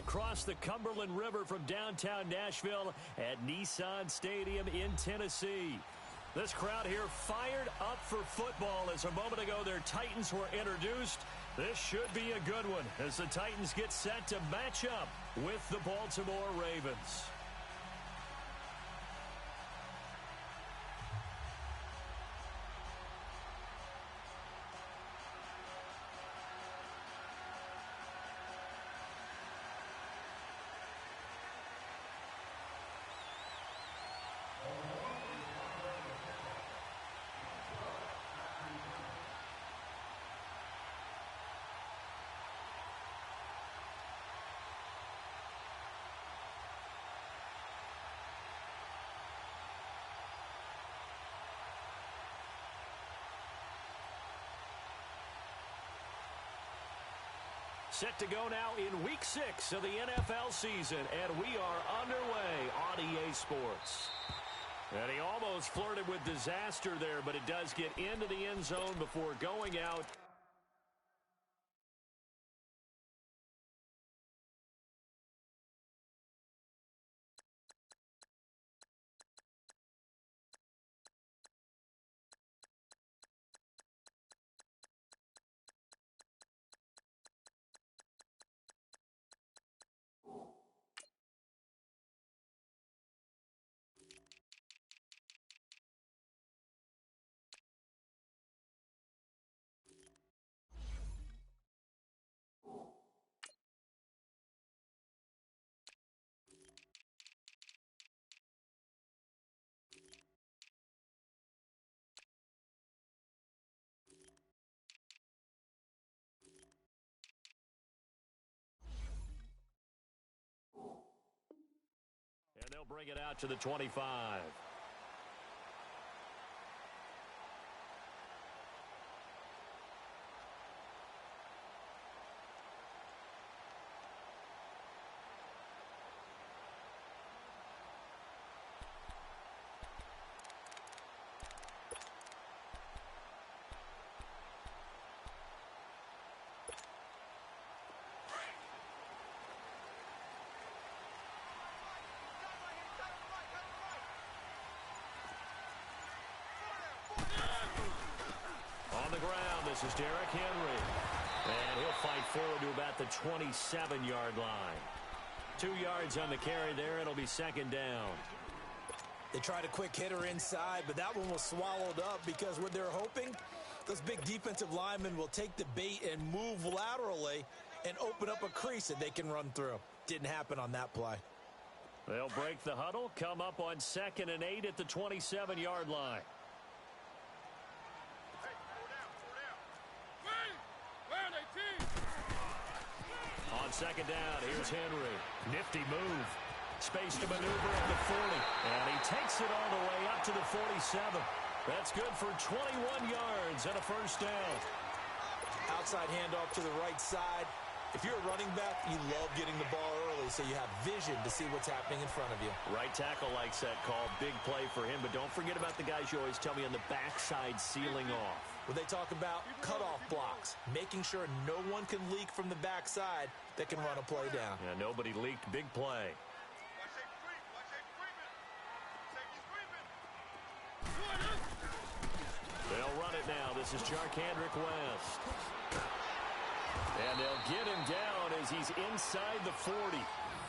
across the Cumberland River from downtown Nashville at Nissan Stadium in Tennessee. This crowd here fired up for football as a moment ago their Titans were introduced. This should be a good one as the Titans get set to match up with the Baltimore Ravens. Set to go now in Week 6 of the NFL season, and we are underway on EA Sports. And he almost flirted with disaster there, but it does get into the end zone before going out. And they'll bring it out to the 25. On the ground, this is Derrick Henry. And he'll fight forward to about the 27-yard line. 2 yards on the carry there. It'll be second down. They tried a quick hitter inside, but that one was swallowed up because what they're hoping, those big defensive linemen will take the bait and move laterally and open up a crease that they can run through. Didn't happen on that play. They'll break the huddle, come up on 2nd and 8 at the 27-yard line. On second down, here's Henry. Nifty move. Space to maneuver at the 40. And he takes it all the way up to the 47. That's good for 21 yards and a first down. Outside handoff to the right side. If you're a running back, you love getting the ball early so you have vision to see what's happening in front of you. Right tackle likes that call. Big play for him. But don't forget about the guys you always tell me on the backside sealing off. When they talk about cutoff blocks, making sure no one can leak from the backside that can run a play down. Yeah, nobody leaked. Big play. They'll run it now. This is Jarkandrick West. And they'll get him down as he's inside the 40.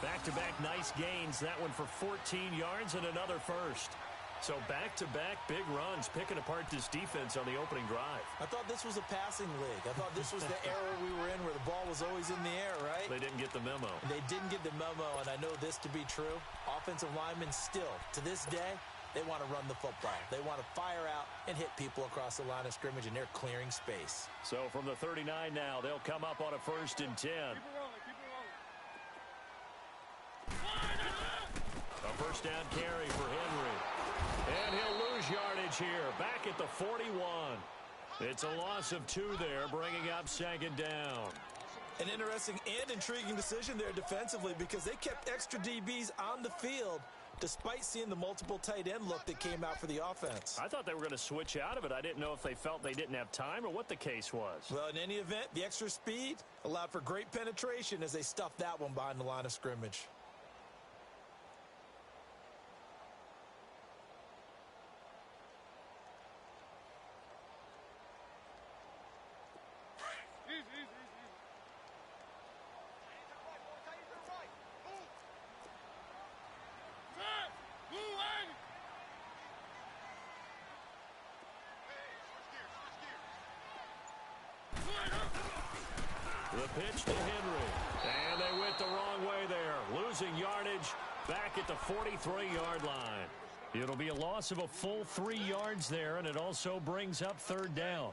Back-to-back nice gains. That one for 14 yards and another first. So back-to-back big runs, picking apart this defense on the opening drive. I thought this was a passing league. I thought this was the era we were in where the ball was always in the air, right? They didn't get the memo. They didn't get the memo, and I know this to be true. Offensive linemen still, to this day, they want to run the football. They want to fire out and hit people across the line of scrimmage, and they're clearing space. So from the 39 now, they'll come up on a 1st and 10. A first down carry for Henry. And he'll lose yardage here, back at the 41. It's a loss of 2 there, bringing up 2nd down. An interesting and intriguing decision there defensively because they kept extra DBs on the field despite seeing the multiple tight end look that came out for the offense. I thought they were going to switch out of it. I didn't know if they felt they didn't have time or what the case was. Well, in any event, the extra speed allowed for great penetration as they stuffed that one behind the line of scrimmage. The pitch to Henry. And they went the wrong way there. Losing yardage back at the 43-yard line. It'll be a loss of a full 3 yards there, and it also brings up third down.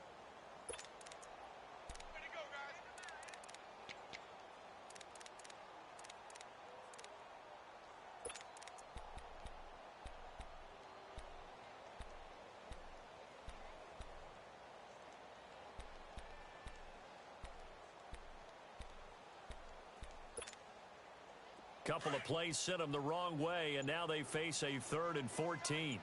Couple of plays sent them the wrong way, and now they face a 3rd and 14.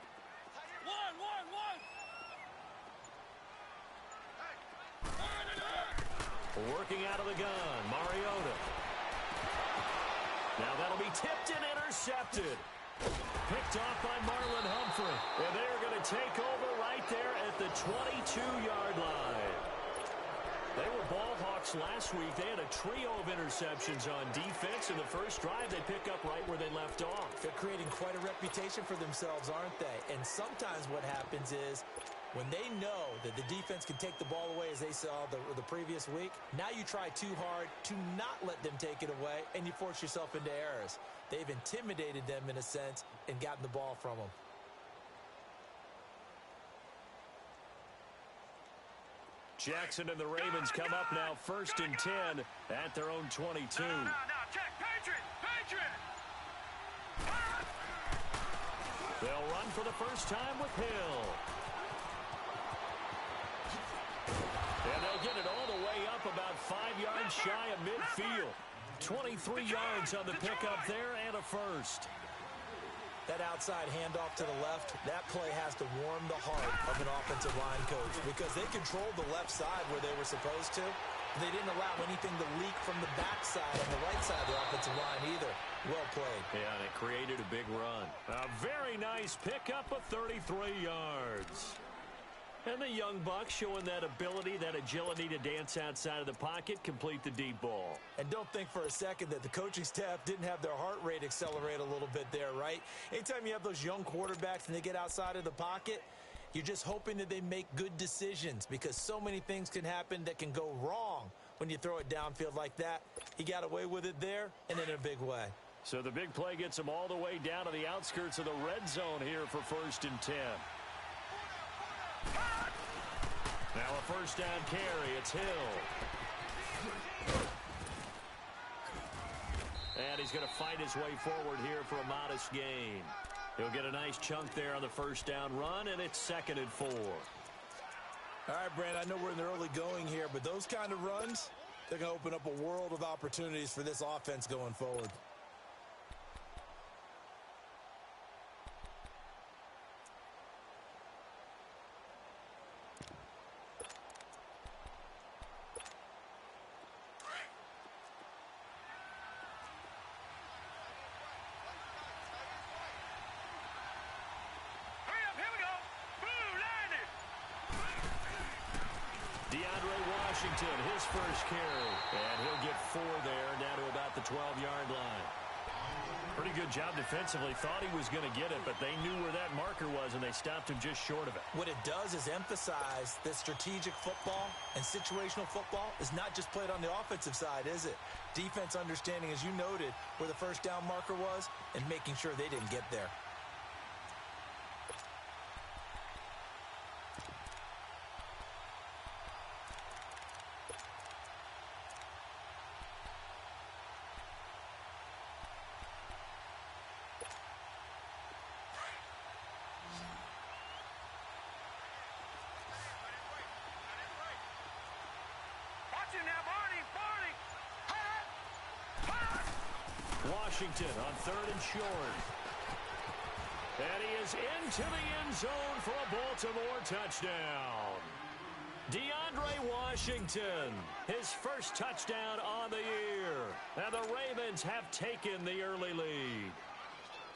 Working out of the gun, Mariota. Now that'll be tipped and intercepted. Picked off by Marlon Humphrey. And they're going to take over right there at the 22-yard line. They were ball hawks last week. They had a trio of interceptions on defense. In the first drive, they pick up right where they left off. They're creating quite a reputation for themselves, aren't they? And sometimes what happens is when they know that the defense can take the ball away, as they saw the previous week, now you try too hard to not let them take it away, and you force yourself into errors. They've intimidated them in a sense and gotten the ball from them. Jackson and the Ravens come up now 1st and 10 at their own 22. No, check. Patriot! They'll run for the first time with Hill. And they'll get it all the way up about 5 yards shy of midfield. 23 yards on the pickup there and a first. That outside handoff to the left, that play has to warm the heart of an offensive line coach because they controlled the left side where they were supposed to. They didn't allow anything to leak from the backside on the right side of the offensive line either. Well played. Yeah, and it created a big run. A very nice pickup of 33 yards. And the young buck showing that ability, that agility to dance outside of the pocket, complete the deep ball. And don't think for a second that the coaching staff didn't have their heart rate accelerate a little bit there, right? Anytime you have those young quarterbacks and they get outside of the pocket, you're just hoping that they make good decisions because so many things can happen that can go wrong when you throw it downfield like that. He got away with it there and in a big way. So the big play gets him all the way down to the outskirts of the red zone here for 1st and 10. Now a first down carry. It's Hill. And he's going to fight his way forward here for a modest gain. He'll get a nice chunk there on the first down run, and it's 2nd and 4. All right, Brand, I know we're in the early going here, but those kind of runs, they're going to open up a world of opportunities for this offense going forward. His first carry, and he'll get 4 there, down to about the 12-yard line. Pretty good job defensively. Thought he was going to get it, but they knew where that marker was, and they stopped him just short of it. What it does is emphasize that strategic football and situational football is not just played on the offensive side, is it? Defense understanding, as you noted, where the first down marker was and making sure they didn't get there. Washington on 3rd and short. And he is into the end zone for a Baltimore touchdown. DeAndre Washington, his first touchdown on the year. And the Ravens have taken the early lead.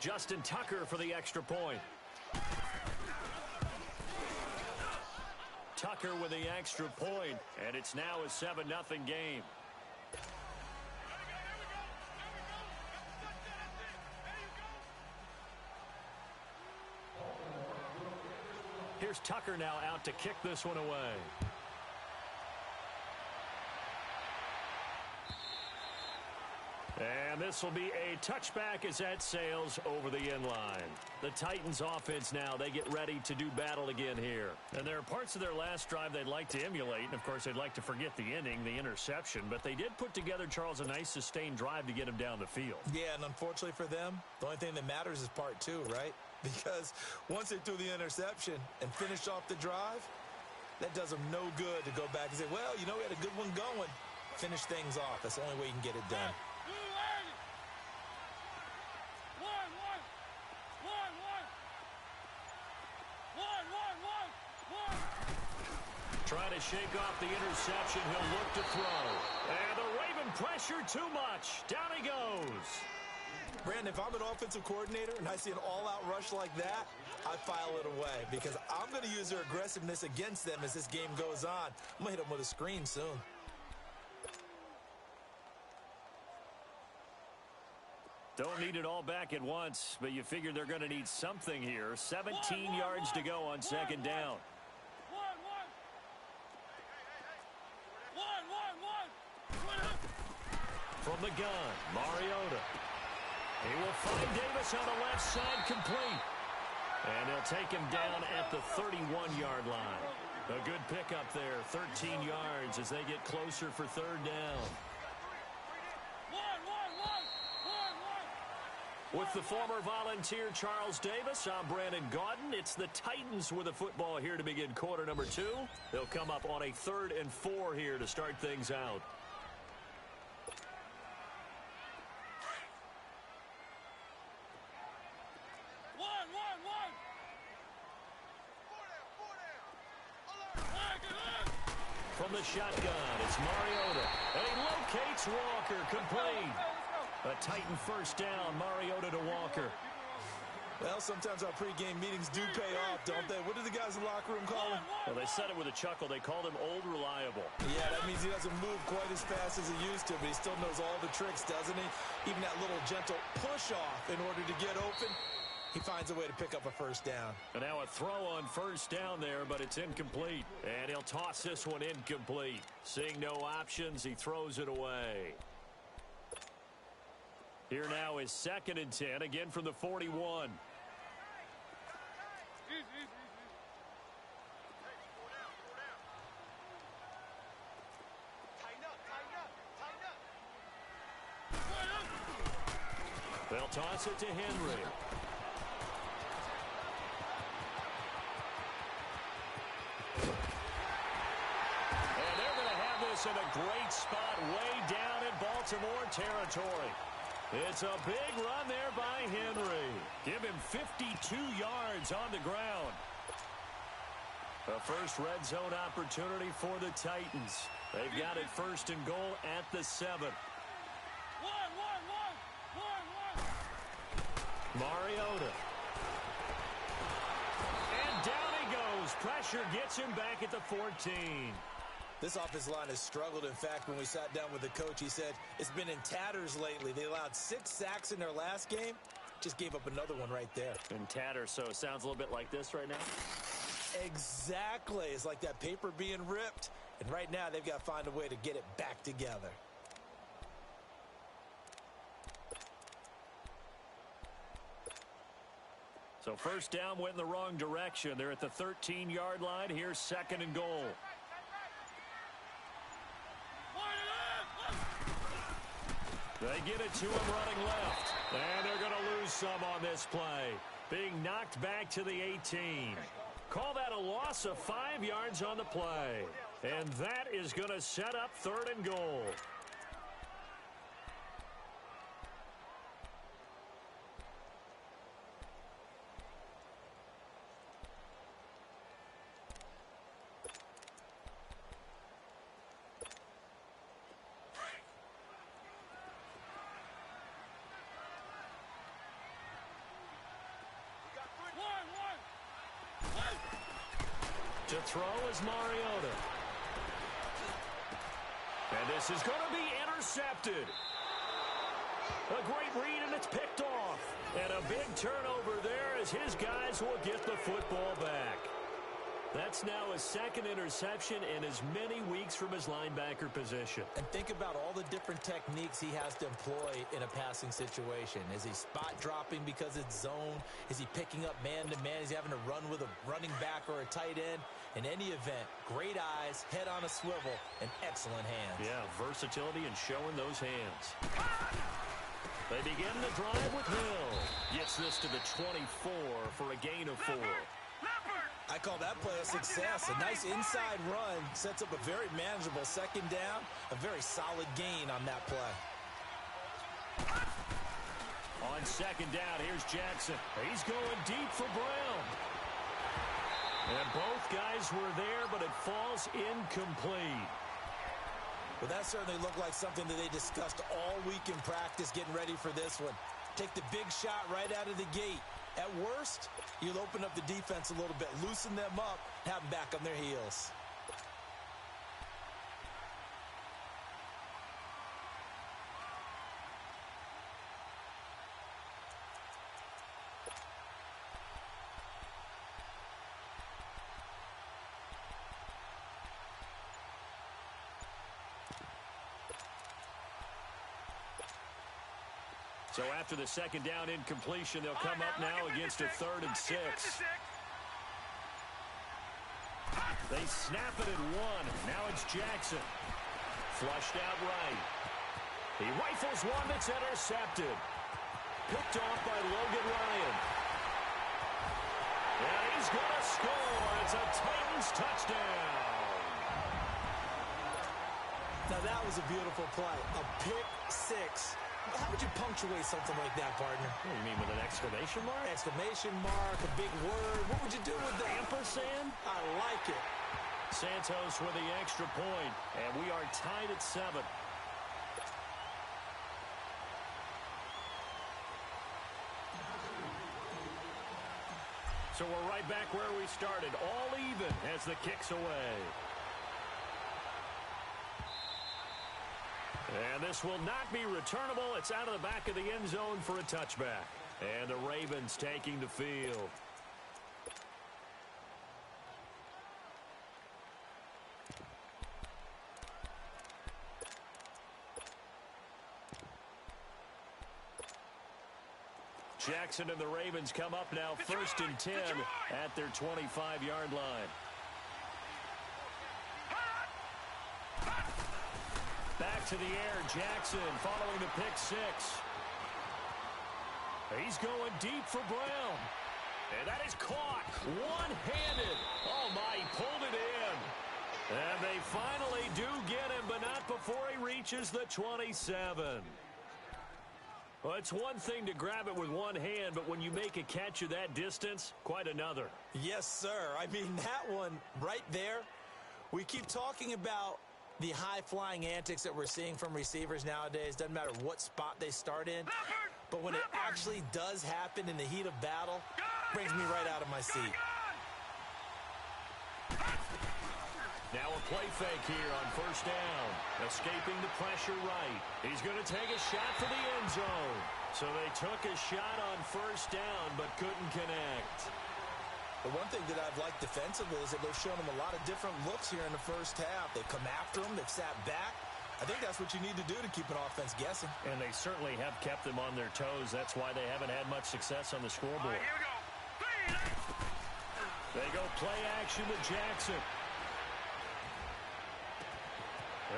Justin Tucker for the extra point. Tucker with the extra point, and it's now a 7-0 game. Here's Tucker now out to kick this one away. And this will be a touchback as that sails over the end line. The Titans offense now, they get ready to do battle again here. And there are parts of their last drive they'd like to emulate. And, of course, they'd like to forget the inning, the interception. But they did put together, Charles, a nice sustained drive to get him down the field. Yeah, and unfortunately for them, the only thing that matters is part two, right? Because once they threw the interception and finished off the drive, that does them no good to go back and say, well, you know, we had a good one going. Finish things off. That's the only way you can get it done. Trying to shake off the interception. He'll look to throw. And the Raven pressure too much. Down he goes. Brandon, if I'm an offensive coordinator and I see an all-out rush like that, I file it away because I'm going to use their aggressiveness against them as this game goes on. I'm going to hit them with a screen soon. Don't need it all back at once, but you figure they're going to need something here. 17 yards to go on second down. From the gun, Mariota. He will find Davis on the left side, complete. And he'll take him down at the 31-yard line. A good pickup there, 13 yards as they get closer for third down. With the former Volunteer Charles Davis, I'm Brandon Gaudin. It's the Titans with the football here to begin quarter number 2. They'll come up on a 3rd and 4 here to start things out. From the shotgun, it's Mariota. And he locates Walker, complete. A Titan first down, Mariota to Walker. Well, sometimes our pregame meetings do pay off, don't they? What do the guys in the locker room call him? Well, they said it with a chuckle. They called him Old Reliable. Yeah, that means he doesn't move quite as fast as he used to, but he still knows all the tricks, doesn't he? Even that little gentle push-off in order to get open, he finds a way to pick up a first down. And now a throw on first down there, but it's incomplete. And he'll toss this one incomplete. Seeing no options, he throws it away. Here now is 2nd and 10, again from the 41. They'll toss it to Henry. And they're going to have this in a great spot way down in Baltimore territory. It's a big run there by Henry. Give him 52 yards on the ground. A first red zone opportunity for the Titans. They've got it 1st and goal at the 7. Mariota. And down he goes. Pressure gets him back at the 14. This offensive line has struggled. In fact, when we sat down with the coach, he said it's been in tatters lately. They allowed 6 sacks in their last game. Just gave up another one right there. In tatters, so it sounds a little bit like this right now? Exactly. It's like that paper being ripped. And right now, they've got to find a way to get it back together. So first down went in the wrong direction. They're at the 13-yard line. Here's 2nd and goal. They get it to him running left. And they're going to lose some on this play. Being knocked back to the 18. Call that a loss of 5 yards on the play. And that is going to set up 3rd and goal. To throw is Mariota. And this is going to be intercepted. A great read, and it's picked off. And a big turnover there as his guys will get the football back. That's now his second interception in as many weeks from his linebacker position. And think about all the different techniques he has to employ in a passing situation. Is he spot dropping because it's zone? Is he picking up man-to-man? Is he having to run with a running back or a tight end? In any event, great eyes, head on a swivel, and excellent hands. Yeah, versatility and showing those hands. They begin the drive with Hill. Gets this to the 24 for a gain of 4. I call that play a success. A nice inside run sets up a very manageable second down. A very solid gain on that play. On second down, here's Jackson. He's going deep for Brown. And both guys were there, but it falls incomplete. Well, that certainly looked like something that they discussed all week in practice getting ready for this one. Take the big shot right out of the gate. At worst, you'll open up the defense a little bit, loosen them up, have them back on their heels. So after the second down incompletion, they'll come up now against a 3rd and 6. They snap it at 1. Now it's Jackson. Flushed out right. He rifles one that's intercepted. Picked off by Logan Ryan. And he's going to score. It's a Titans touchdown. Now that was a beautiful play. A pick 6. How would you punctuate something like that, partner? What do you mean, with an exclamation mark? Exclamation mark, a big word. What would you do with that? Ampersand? I like it. Santos with the extra point, and we are tied at 7. So we're right back where we started, all even as the kick's away. And this will not be returnable. It's out of the back of the end zone for a touchback. And the Ravens taking the field. Jackson and the Ravens come up now 1st and 10 at their 25-yard line. Back to the air, Jackson following the pick 6. He's going deep for Brown. And that is caught one-handed. Oh, my, he pulled it in. And they finally do get him, but not before he reaches the 27. Well, it's one thing to grab it with one hand, but when you make a catch of that distance, quite another. Yes, sir. I mean, that one right there, we keep talking about the high-flying antics that we're seeing from receivers nowadays. Doesn't matter what spot they start in. But when it actually does happen in the heat of battle, brings me right out of my seat. Now a play fake here on 1st down. Escaping the pressure right. He's going to take a shot for the end zone. So they took a shot on 1st down, but couldn't connect. The one thing that I've liked defensively is that they've shown them a lot of different looks here in the first half. They've come after them. They've sat back. I think that's what you need to do to keep an offense guessing. And they certainly have kept them on their toes. That's why they haven't had much success on the scoreboard. Here we go. They go play action with Jackson.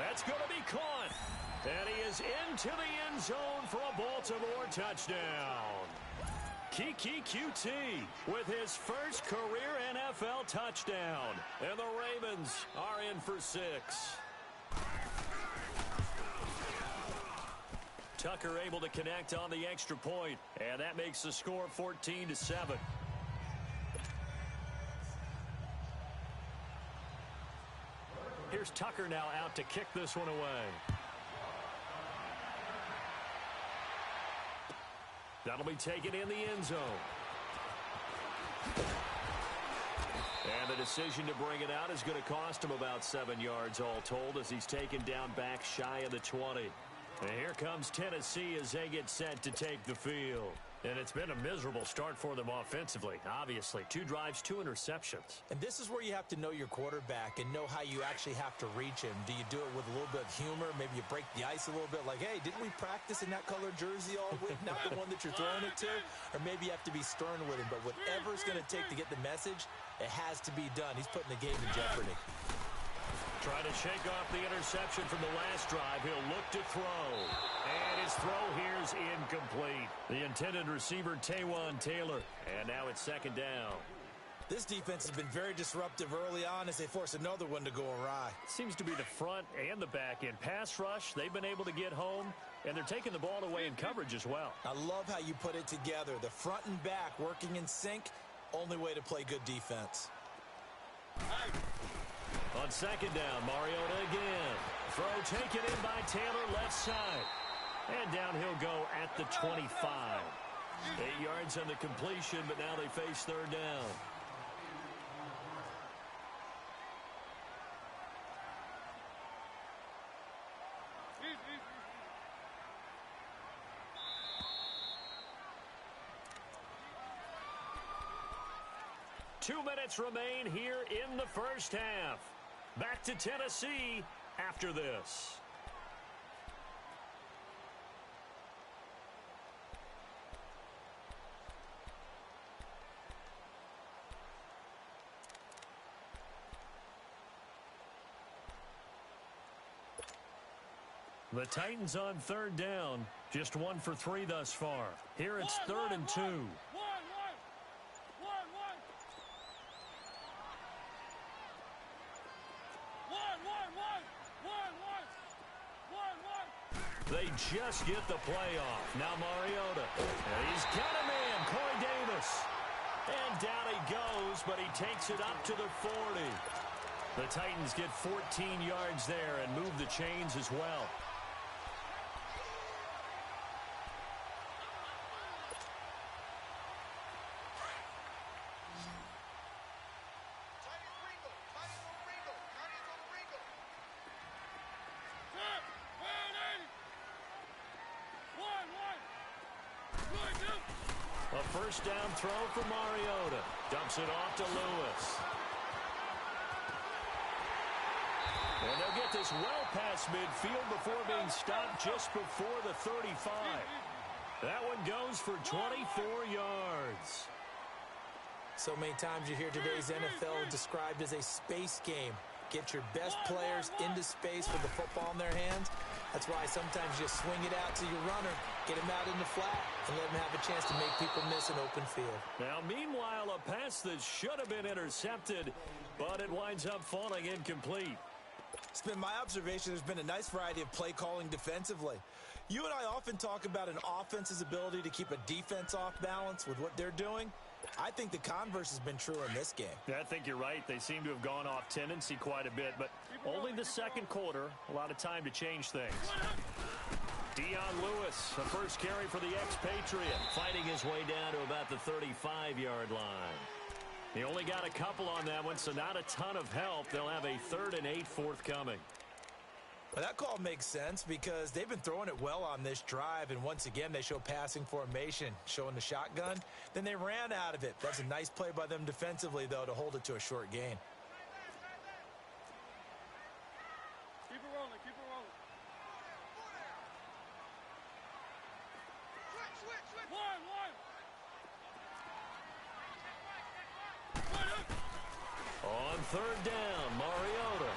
That's going to be caught. And he is into the end zone for a Baltimore touchdown. Kiki QT with his first career NFL touchdown. And the Ravens are in for 6. Tucker able to connect on the extra point, and that makes the score 14-7. Here's Tucker now out to kick this one away. That'll be taken in the end zone. And the decision to bring it out is going to cost him about 7 yards all told as he's taken down back shy of the 20. And here comes Tennessee as they get set to take the field. And it's been a miserable start for them offensively, obviously. 2 drives, 2 interceptions. And this is where you have to know your quarterback and know how you actually have to reach him. Do you do it with a little bit of humor? Maybe you break the ice a little bit like, hey, didn't we practice in that colored jersey all week? Not the one that you're throwing it to? Or maybe you have to be stern with him. But whatever it's going to take to get the message, it has to be done. He's putting the game in jeopardy. Trying to shake off the interception from the last drive. He'll look to throw. And his throw here is incomplete. The intended receiver, Taywan Taylor. And now it's 2nd down. This defense has been very disruptive early on as they force another one to go awry. Seems to be the front and the back end. Pass rush, they've been able to get home. And they're taking the ball away in coverage as well. I love how you put it together. The front and back working in sync. Only way to play good defense. On 2nd down, Mariota again. Throw taken in by Taylor, left side. And down he'll go at the 25. 8 yards on the completion, but now they face 3rd down. Two minutes remain here in the first half. Back to Tennessee after this. The Titans on 3rd down. Just 1 for 3 thus far. Here it's 3rd and 2. They just get the play off. Now Mariota. And he's got a man, Corey Davis. And down he goes, but he takes it up to the 40. The Titans get 14 yards there and move the chains as well. A first down throw for Mariota. Dumps it off to Lewis. And they'll get this well past midfield before being stopped just before the 35. That one goes for 24 yards. So many times you hear today's NFL described as a space game. Get your best players into space with the football in their hands. That's why sometimes you swing it out to your runner, get him out in the flat, and let him have a chance to make people miss an open field. Now, meanwhile, a pass that should have been intercepted, but it winds up falling incomplete. It's been my observation there's been a nice variety of play calling defensively. You and I often talk about an offense's ability to keep a defense off balance with what they're doing. I think the converse has been true in this game. Yeah, I think you're right. They seem to have gone off tendency quite a bit, but only the 2nd quarter. A lot of time to change things. Dion Lewis, the first carry for the expatriate, fighting his way down to about the 35-yard line. He only got a couple on that one, so not a ton of help. They'll have a 3rd and 8 forthcoming. Well, that call makes sense because they've been throwing it well on this drive, and once again, they show passing formation, showing the shotgun. Then they ran out of it. That's a nice play by them defensively, though, to hold it to a short gain. Keep it rolling, keep it rolling. Switch. On 3rd down, Mariota.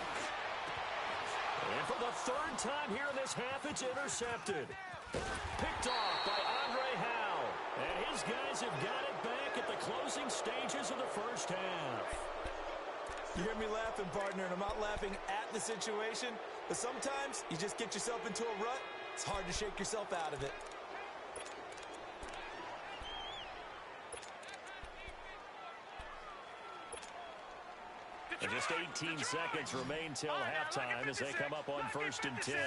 And for the 3rd time here in this half, it's intercepted. Picked off by Andre Howe. And his guys have got it back at the closing stages of the first half. You hear me laughing, partner, and I'm not laughing at the situation, but sometimes you just get yourself into a rut. It's hard to shake yourself out of it. And just 18 seconds remain till halftime as they come up on 1st and 10. All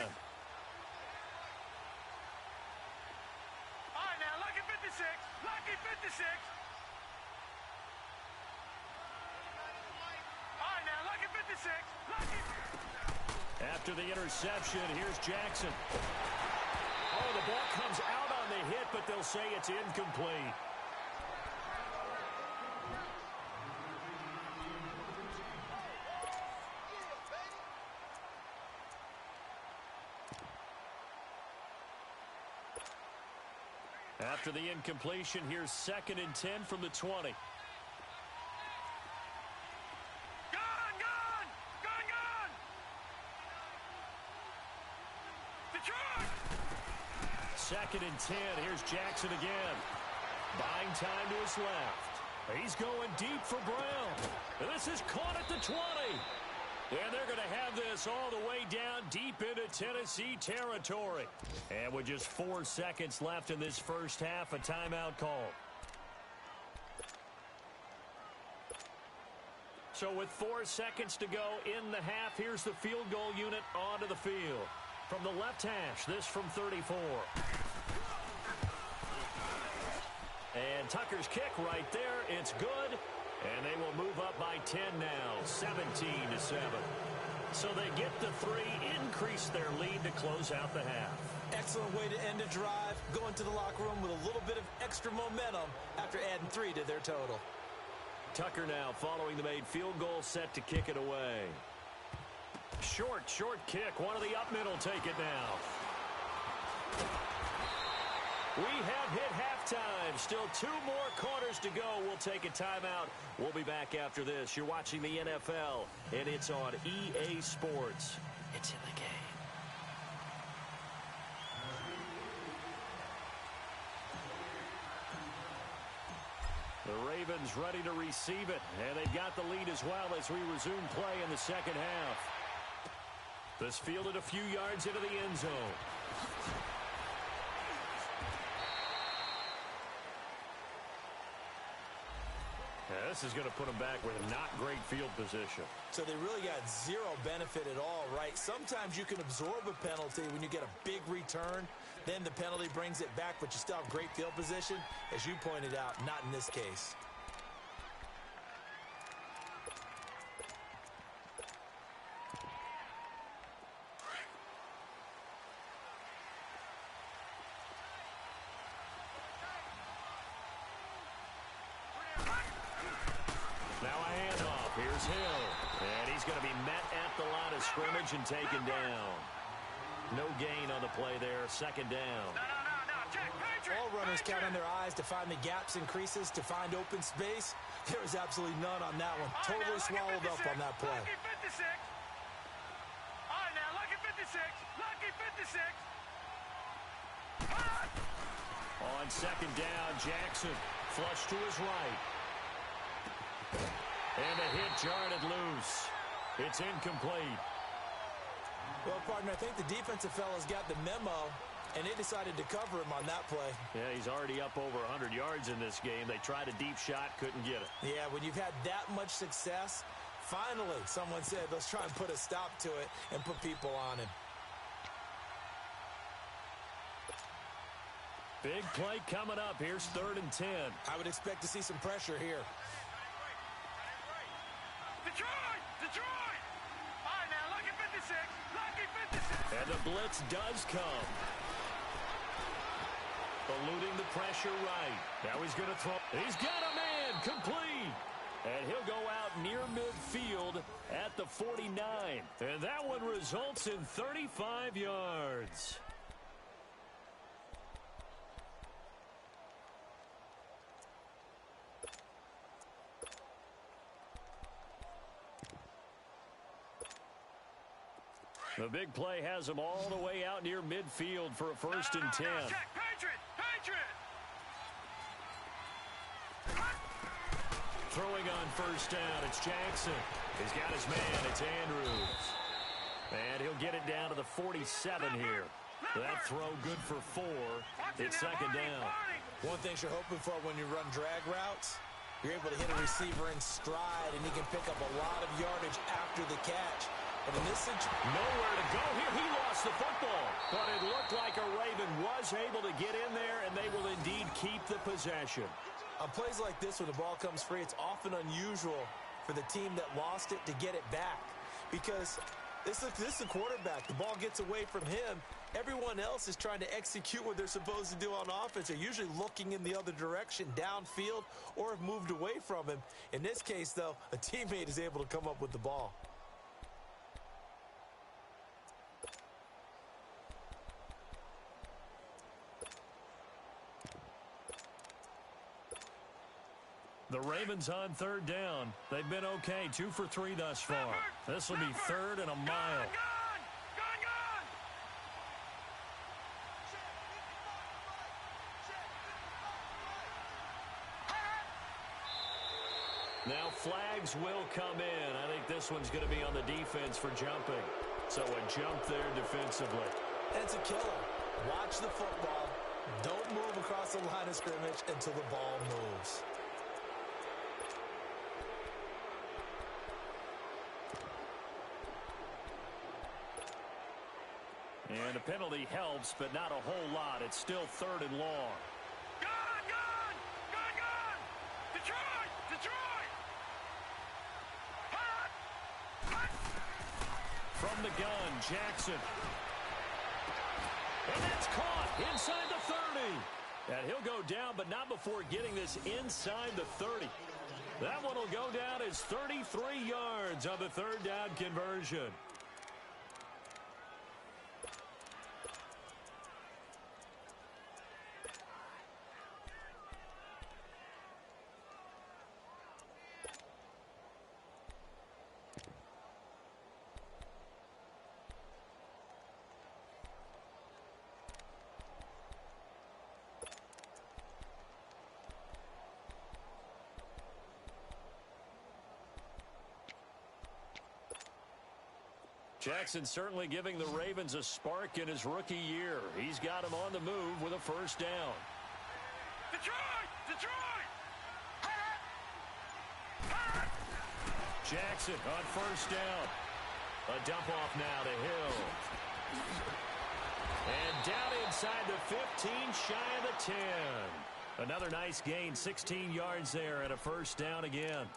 right, now, lucky 56. Lucky 56. After the interception, here's Jackson. Oh, the ball comes out on the hit, but they'll say it's incomplete. After the incompletion, here's 2nd and 10 from the 20. Second and 10. Here's Jackson again. Buying time to his left. He's going deep for Brown. And this is caught at the 20. And they're going to have this all the way down deep into Tennessee territory. And with just 4 seconds left in this first half, a timeout call. So with 4 seconds to go in the half, here's the field goal unit onto the field. From the left hash, this from 34. And Tucker's kick right there. It's good. And they will move up by 10 now, 17-7. So they get the 3, increase their lead to close out the half. Excellent way to end a drive, going to the locker room with a little bit of extra momentum after adding 3 to their total. Tucker now following the made field goal, set to kick it away. Short kick. One of the up middle take it now. We have hit halftime. Still 2 more quarters to go. We'll take a timeout. We'll be back after this. You're watching the NFL, and it's on EA Sports. It's in the game. The Ravens ready to receive it, and they've got the lead as well as we resume play in the second half. This fielded a few yards into the end zone. Yeah, this is going to put them back with a not great field position. So they really got 0 benefit at all, right? Sometimes you can absorb a penalty when you get a big return. Then the penalty brings it back, but you still have great field position. As you pointed out, not in this case. Here's Hill, and he's going to be met at the line of scrimmage and taken down. No gain on the play there, 2nd down. All runners count on their eyes to find the gaps and creases, to find open space. There was absolutely none on that one. Totally swallowed up on that play. Lucky 56. All right, now, lucky 56. Lucky 56. On 2nd down, Jackson flush to his right. And a hit jarred it loose. It's incomplete. Well, partner, I think the defensive fellas got the memo, and they decided to cover him on that play. Yeah, he's already up over 100 yards in this game. They tried a deep shot, couldn't get it. Yeah, when you've had that much success, finally, someone said, let's try and put a stop to it and put people on him. Big play coming up. Here's 3rd and 10. I would expect to see some pressure here. Detroit! All right, now, lucky 56. Lucky 56. And the blitz does come. Eluding the pressure right. Now he's going to throw. He's got a man. Complete. And he'll go out near midfield at the 49. And that one results in 35 yards. The big play has him all the way out near midfield for a 1st and 10. Patriot! Throwing on 1st down, it's Jackson. He's got his man, it's Andrews. And he'll get it down to the 47 here. That throw good for 4. It's 2nd down. One thing you're hoping for when you run drag routes, you're able to hit a receiver in stride, and he can pick up a lot of yardage after the catch. But in this situation, nowhere to go here. He lost the football. But it looked like a Raven was able to get in there, and they will indeed keep the possession. On plays like this where the ball comes free, it's often unusual for the team that lost it to get it back. Because This is the quarterback. The ball gets away from him. Everyone else is trying to execute what they're supposed to do on offense. They're usually looking in the other direction, downfield, or have moved away from him. In this case, though, a teammate is able to come up with the ball. The Ravens on third down. They've been okay, 2 for 3 thus far. This will be third and a mile. Now flags will come in. I think this one's going to be on the defense for jumping. So a jump there defensively. It's a killer. Watch the football. Don't move across the line of scrimmage until the ball moves. And a penalty helps, but not a whole lot. It's still third and long. Gone! Detroit! From the gun, Jackson. And that's caught inside the 30. And he'll go down, but not before getting this inside the 30. That one will go down as 33 yards on the third down conversion. Jackson certainly giving the Ravens a spark in his rookie year. He's got him on the move with a first down. Detroit! Jackson on first down. A dump off now to Hill. And down inside the 15, shy of the 10. Another nice gain, 16 yards there and a first down again.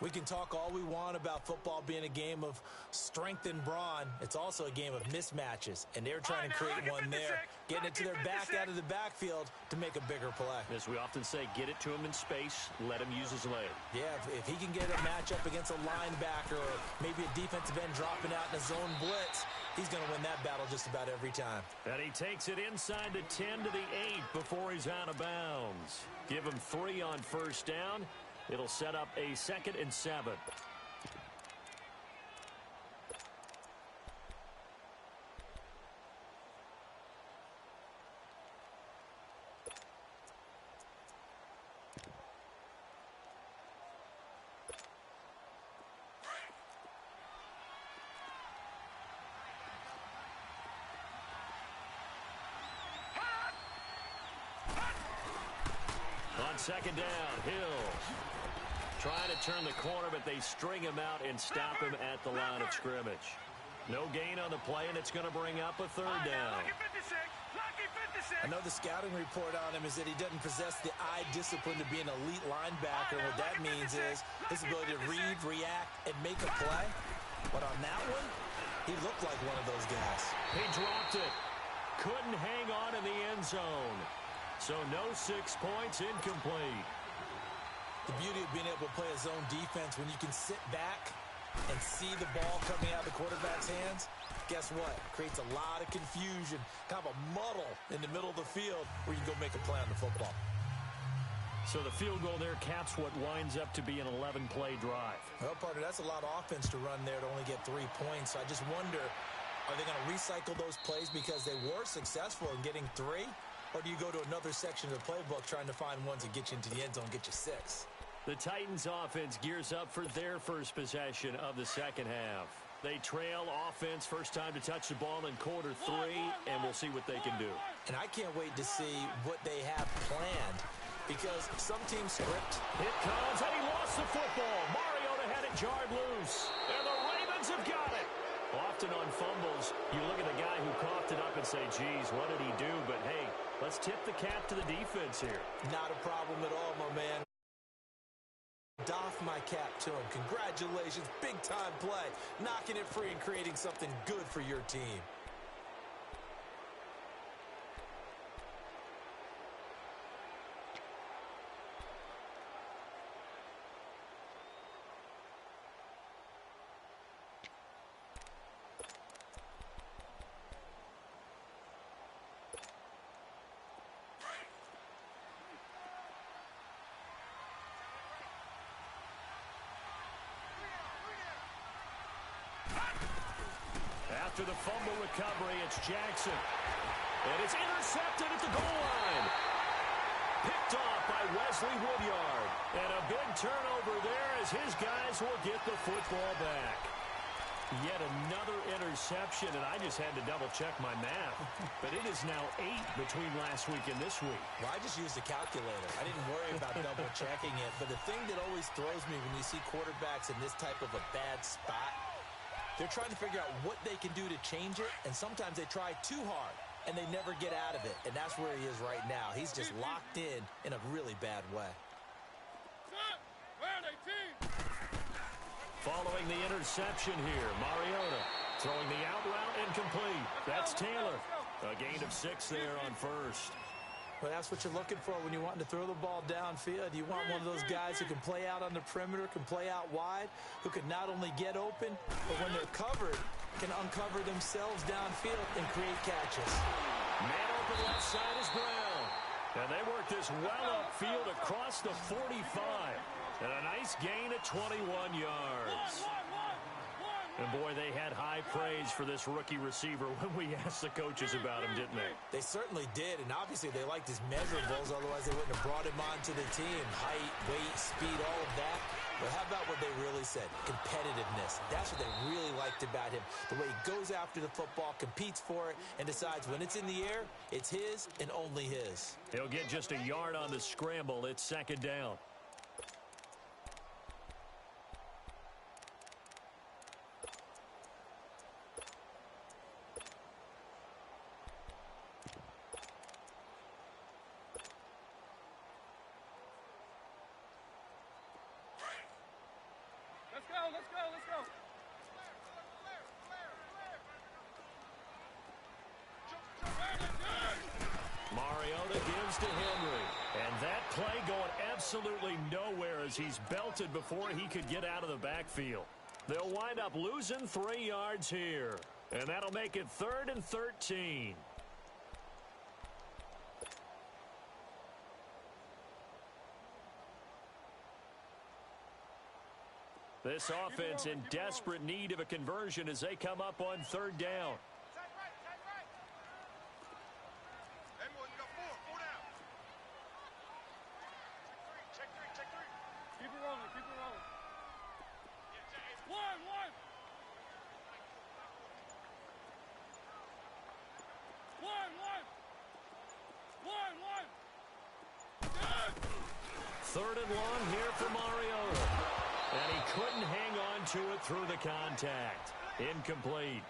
We can talk all we want about football being a game of strength and brawn. It's also a game of mismatches, and they're trying to create one there, getting it to their back out of the backfield to make a bigger play. As we often say, get it to him in space, let him use his leg. Yeah, if he can get a matchup against a linebacker or maybe a defensive end dropping out in a zone blitz, he's going to win that battle just about every time. And he takes it inside the 10 to the 8 before he's out of bounds. Give him 3 on first down. It'll set up a 2nd and 7. On second down, Hill trying to turn the corner, but they string him out and stop him at the line of scrimmage. No gain on the play, and it's going to bring up a third down. I know the scouting report on him is that he doesn't possess the eye discipline to be an elite linebacker. What that means is his ability to read, react, and make a play. But on that one, he looked like one of those guys. He dropped it. Couldn't hang on in the end zone. So no 6 points, incomplete. The beauty of being able to play a zone defense when you can sit back and see the ball coming out of the quarterback's hands, guess what? Creates a lot of confusion, kind of a muddle in the middle of the field where you can go make a play on the football. So the field goal there caps what winds up to be an 11-play drive. Well, partner, that's a lot of offense to run there to only get 3 points. So I just wonder, are they going to recycle those plays because they were successful in getting 3? Or do you go to another section of the playbook trying to find ones that get you into the end zone, get you 6? The Titans offense gears up for their first possession of the second half. They trail offense, first time to touch the ball in quarter 3, and we'll see what they can do. And I can't wait to see what they have planned because some teams script. It comes, and he lost the football. Mariota had it jarred loose, and the Ravens have got it. Often on fumbles, you look at the guy who coughed it up and say, geez, what did he do? But, hey, let's tip the cap to the defense here. Not a problem at all, my man. doff my cap to him. Congratulations, big-time play. Knocking it free and creating something good for your team. After the fumble recovery, it's Jackson. And it's intercepted at the goal line. Picked off by Wesley Woodyard. And a big turnover there as his guys will get the football back. Yet another interception, and I just had to double-check my math. But it is now 8 between last week and this week. Well, I just used a calculator. I didn't worry about double-checking it. But the thing that always throws me when you see quarterbacks in this type of a bad spot, they're trying to figure out what they can do to change it, and sometimes they try too hard, and they never get out of it. And that's where he is right now. He's just locked in a really bad way. Following the interception here, Mariota throwing the out route incomplete. That's Taylor. A gain of 6 there on first. Well, that's what you're looking for when you're wanting to throw the ball downfield. You want one of those guys who can play out on the perimeter, can play out wide, who can not only get open, but when they're covered, can uncover themselves downfield and create catches. Man open left side is Brown. And they work this well upfield across the 45. And a nice gain of 21 yards. And, boy, they had high praise for this rookie receiver when we asked the coaches about him, didn't they? They certainly did, and obviously they liked his measurables, otherwise they wouldn't have brought him onto the team. Height, weight, speed, all of that. But how about what they really said? Competitiveness. That's what they really liked about him. The way he goes after the football, competes for it, and decides when it's in the air, it's his and only his. He'll get just a yard on the scramble. It's 2nd down. Let's go. Mariota gives to Henry. And that play going absolutely nowhere as he's belted before he could get out of the backfield. They'll wind up losing 3 yards here. And that'll make it 3rd and 13. This offense in desperate need of a conversion as they come up on 3rd down. Keep it rolling. One. 3rd and long here for Mariota. And he couldn't hang on to it through the contact. Incomplete.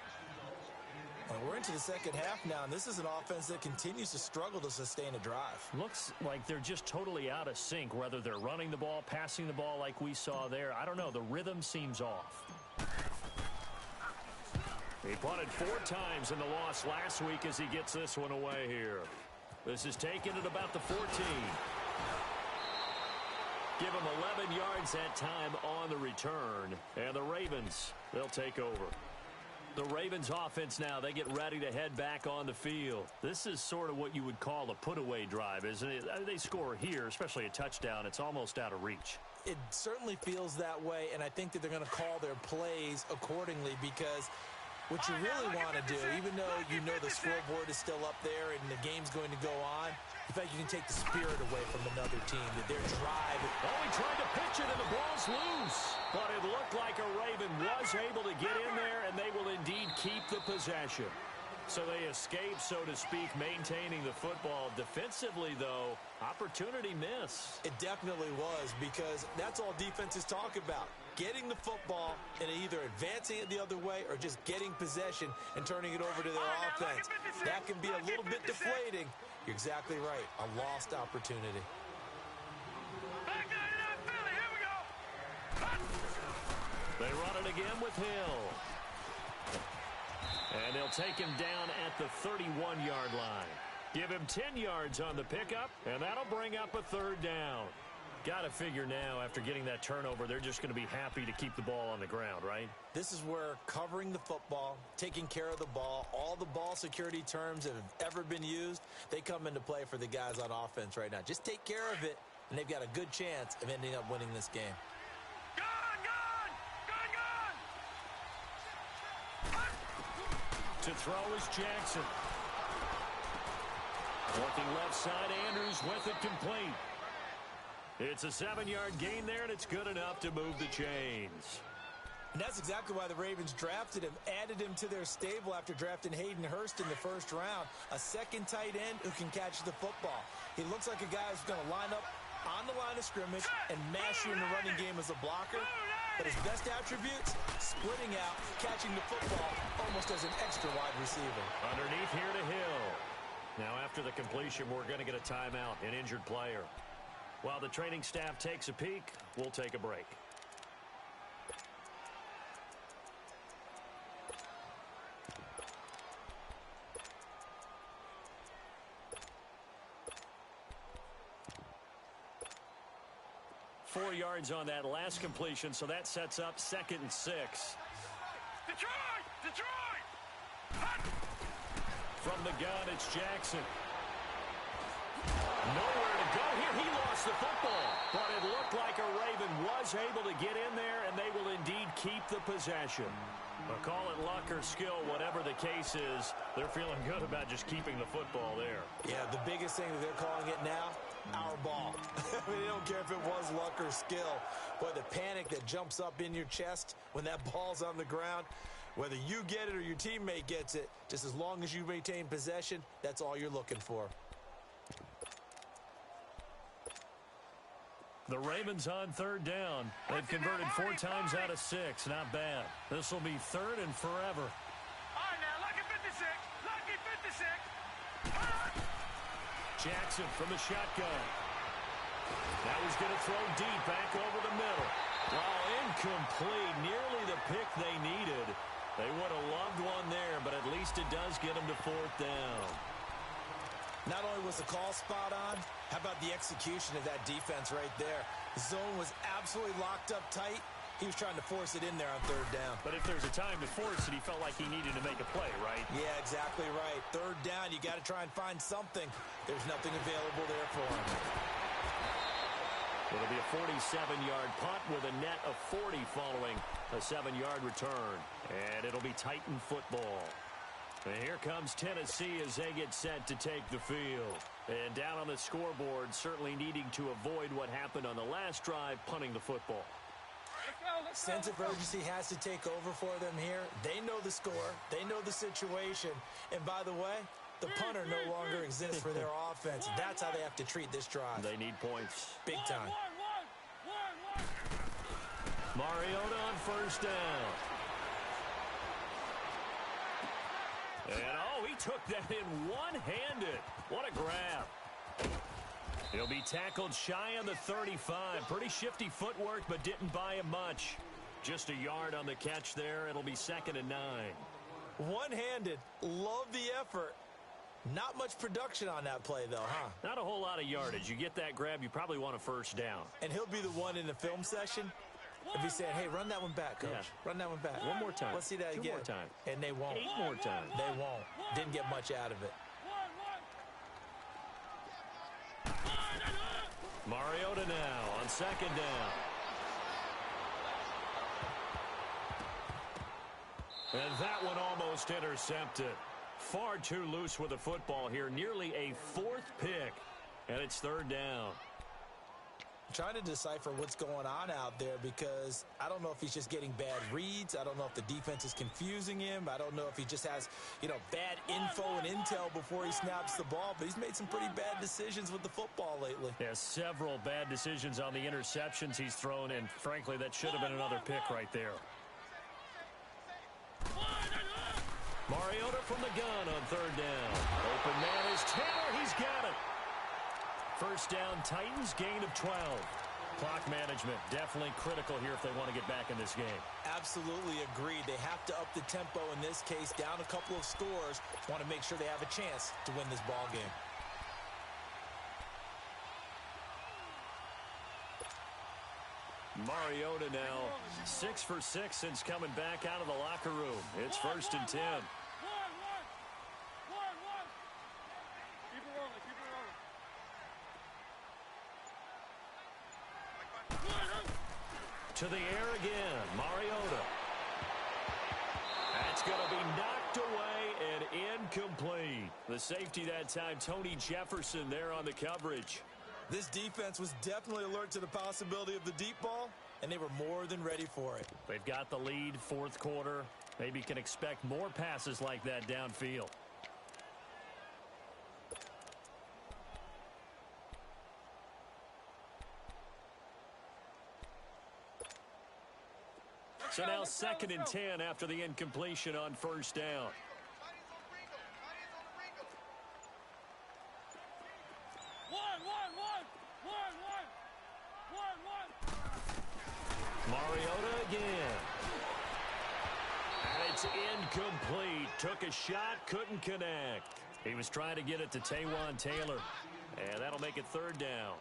Well, we're into the second half now, and this is an offense that continues to struggle to sustain a drive. Looks like they're just totally out of sync, whether they're running the ball, passing the ball like we saw there. I don't know. The rhythm seems off. He punted 4 times in the loss last week as he gets this one away here. This is taken at about the 14. Give him 11 yards that time on the return. And the Ravens, they'll take over. The Ravens offense now, they get ready to head back on the field. This is sort of what you would call a put-away drive, isn't it? They score here, especially a touchdown. It's almost out of reach. It certainly feels that way, and I think that they're going to call their plays accordingly because what you really want to do, even though you know the scoreboard is still up there and the game's going to go on, in fact, you can take the spirit away from another team, that their drive. Oh, he tried to pitch it, and the ball's loose. But it looked like a Raven was able to get in there, and they will indeed keep the possession. So they escape, so to speak, maintaining the football. Defensively, though, opportunity miss. It definitely was, because that's all defenses talk about. Getting the football and either advancing it the other way or just getting possession and turning it over to their offense. That can be a little bit deflating. You're exactly right. A lost opportunity. They run it again with Hill. And they'll take him down at the 31-yard line. Give him 10 yards on the pickup, and that'll bring up a third down. Got to figure now, after getting that turnover, they're just going to be happy to keep the ball on the ground, right? This is where covering the football, taking care of the ball, all the ball security terms that have ever been used, they come into play for the guys on offense right now. Just take care of it, and they've got a good chance of ending up winning this game. To throw is Jackson. Working left side, Andrews with it complete. It's a 7-yard gain there, and it's good enough to move the chains. And that's exactly why the Ravens drafted him, added him to their stable after drafting Hayden Hurst in the first round. A second tight end who can catch the football. He looks like a guy who's going to line up on the line of scrimmage and mash you in the running game as a blocker. But his best attributes, splitting out, catching the football almost as an extra wide receiver. Underneath here to Hill. Now after the completion, we're going to get a timeout, an injured player. While the training staff takes a peek, we'll take a break. Four yards on that last completion, so that sets up 2nd and 6. Detroit! From the gun, it's Jackson. Nowhere to go here. He lost the football, but it looked like a Raven was able to get in there, and they will indeed keep the possession. But call it luck or skill, whatever the case is, they're feeling good about just keeping the football there. Yeah, the biggest thing that they're calling it now, our ball. I mean, they don't care if it was luck or skill. Boy, the panic that jumps up in your chest when that ball's on the ground, whether you get it or your teammate gets it, just as long as you maintain possession, that's all you're looking for. The Ravens on 3rd down. They've converted 4 times out of 6. Not bad. This will be 3rd and forever. All right, now, lucky 56. Lucky 56. Jackson from the shotgun. Now he's going to throw deep back over the middle. Well, incomplete. Nearly the pick they needed. They would have loved one there, but at least it does get them to 4th down. Not only was the call spot on, how about the execution of that defense right there? The zone was absolutely locked up tight. He was trying to force it in there on 3rd down. But if there's a time to force it, he felt like he needed to make a play, right? Yeah, exactly right. 3rd down, you got to try and find something. There's nothing available there for him. It'll be a 47-yard punt with a net of 40 following a 7-yard return. And it'll be Titan football. And here comes Tennessee as they get set to take the field. And down on the scoreboard, certainly needing to avoid what happened on the last drive, punting the football. Sense of urgency has to take over for them here. They know the score. They know the situation. And by the way, the punter no longer exists for their offense. That's how they have to treat this drive. They need points. Big time. Mariota on 1st down. And, oh, he took that in one-handed. What a grab. He'll be tackled shy on the 35. Pretty shifty footwork, but didn't buy him much. Just a yard on the catch there. It'll be 2nd and 9. One-handed. Love the effort. Not much production on that play, though, huh? Not a whole lot of yardage. You get that grab, you probably want a 1st down. And he'll be the one in the film session if he's saying, hey, run that one back, coach. Yeah. Run that one back. One more time. Let's see that 2 again. more times. And they won't. 8 more times. They won't. Didn't get much out of it. Mariota now on 2nd down. And that one almost intercepted. Far too loose with the football here. Nearly a 4th pick. And it's 3rd down. Trying to decipher what's going on out there because I don't know if he's just getting bad reads. I don't know if the defense is confusing him. I don't know if he just has, bad info and intel before he snaps the ball. But he's made some pretty bad decisions with the football lately. Yeah, several bad decisions on the interceptions he's thrown, and frankly, that should have been another pick right there. Mariota from the gun on 3rd down. Open man is Taylor. He's got it. 1st down, Titans, gain of 12. Clock management, definitely critical here if they want to get back in this game. Absolutely agreed. They have to up the tempo in this case, down a couple of scores. Want to make sure they have a chance to win this ball game. Mariota now 6 for 6 since coming back out of the locker room. It's 1st and 10. Keep it rolling, keep it rolling. To the air again, Mariota. That's going to be knocked away and incomplete. The safety that time, Tony Jefferson there on the coverage. This defense was definitely alert to the possibility of the deep ball, and they were more than ready for it. They've got the lead, 4th quarter. Maybe can expect more passes like that downfield. So now 2nd and 10 after the incompletion on 1st down. Mariota again. And it's incomplete. Took a shot, couldn't connect. He was trying to get it to Taywan Taylor. And that'll make it 3rd down.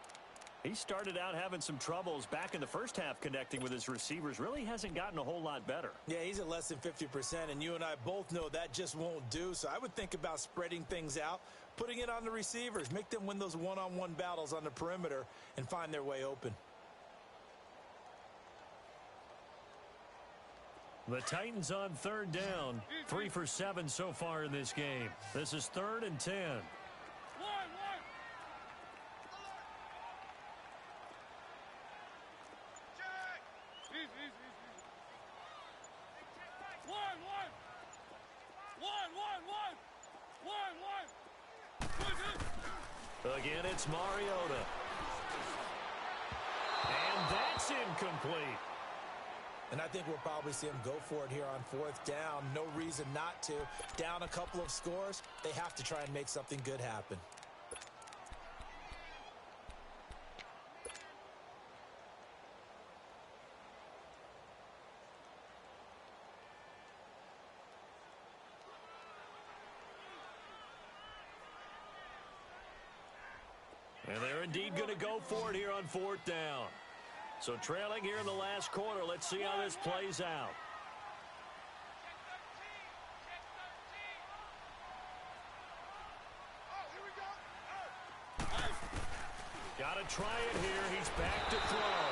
He started out having some troubles back in the first half connecting with his receivers. Really hasn't gotten a whole lot better. Yeah, he's at less than 50%, and you and I both know that just won't do. So I would think about spreading things out, putting it on the receivers, make them win those one-on-one battles on the perimeter and find their way open. The Titans on 3rd down. 3 for 7 so far in this game. This is 3rd and 10. Again, it's Mariota. And that's incomplete. And I think we'll probably see him go for it here on 4th down. No reason not to. Down a couple of scores, they have to try and make something good happen. And they're indeed going to go for it here on 4th down. So trailing here in the last quarter. Let's see how this plays out. Got to try it here. He's back to throw.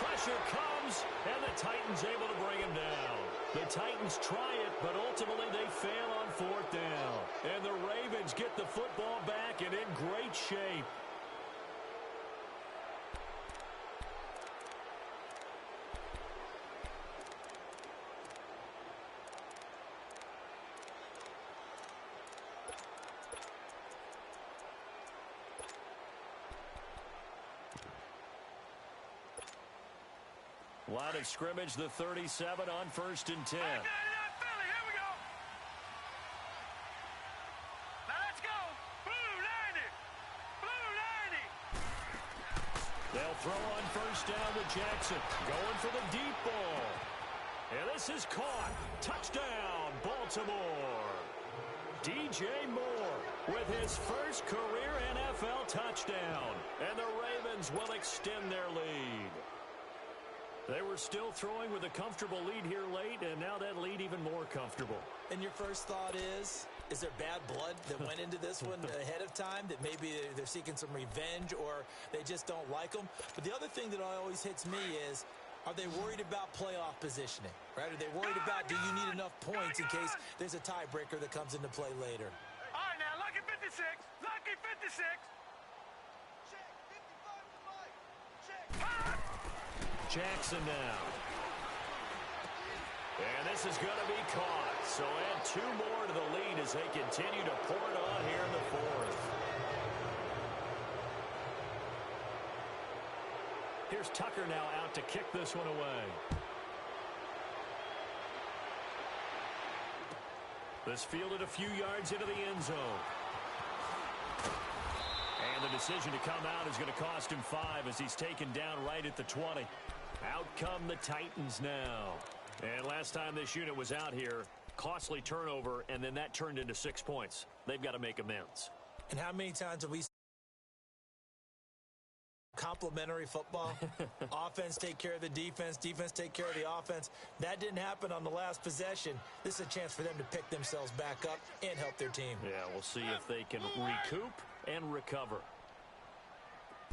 Pressure comes, and the Titans able to bring him down. The Titans try it, but ultimately they fail on 4th down. And the Ravens get the football back and in great shape. Line of scrimmage, the 37 on 1st and 10. Here we go. Now let's go. Blue 90. Blue 90. They'll throw on 1st down to Jackson. Going for the deep ball. And this is caught. Touchdown, Baltimore. DJ Moore with his first career NFL touchdown. And the Ravens will extend their lead. They were still throwing with a comfortable lead here late, and now that lead even more comfortable. And your first thought is there bad blood that went into this one ahead of time, that maybe they're seeking some revenge or they just don't like them? But the other thing that always hits me is, are they worried about playoff positioning, right? Are they worried about, do you need enough points in case there's a tiebreaker that comes into play later? All right, now, lucky 56. Lucky 56. Jackson now. And this is going to be caught. So add 2 more to the lead as they continue to pour it on here in the 4th. Here's Tucker now out to kick this one away. This fielded a few yards into the end zone. And the the decision to come out is going to cost him 5 as he's taken down right at the 20. Out come the Titans now. And last time this unit was out here, costly turnover, and then that turned into 6 points. They've got to make amends. And how many times have we complementary football? Offense take care of the defense, defense take care of the offense. That didn't happen on the last possession. This is a chance for them to pick themselves back up and help their team. Yeah, we'll see if they can recoup and recover.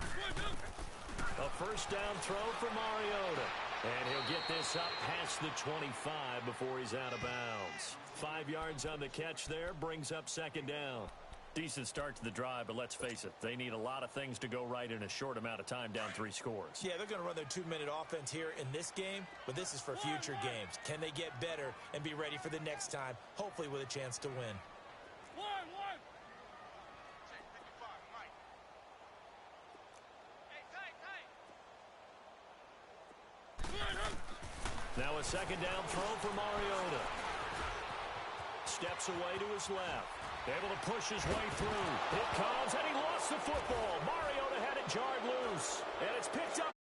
A first down throw for Mariota. And he'll get this up past the 25 before he's out of bounds. 5 yards on the catch there, brings up second down. Decent start to the drive, but let's face it, they need a lot of things to go right in a short amount of time, down 3 scores. Yeah, they're going to run their 2-minute offense here in this game, but this is for future games. Can they get better and be ready for the next time, hopefully with a chance to win? Now a second down throw for Mariota. Steps away to his left. Able to push his way through. It comes, and he lost the football. Mariota had it jarred loose, and it's picked up.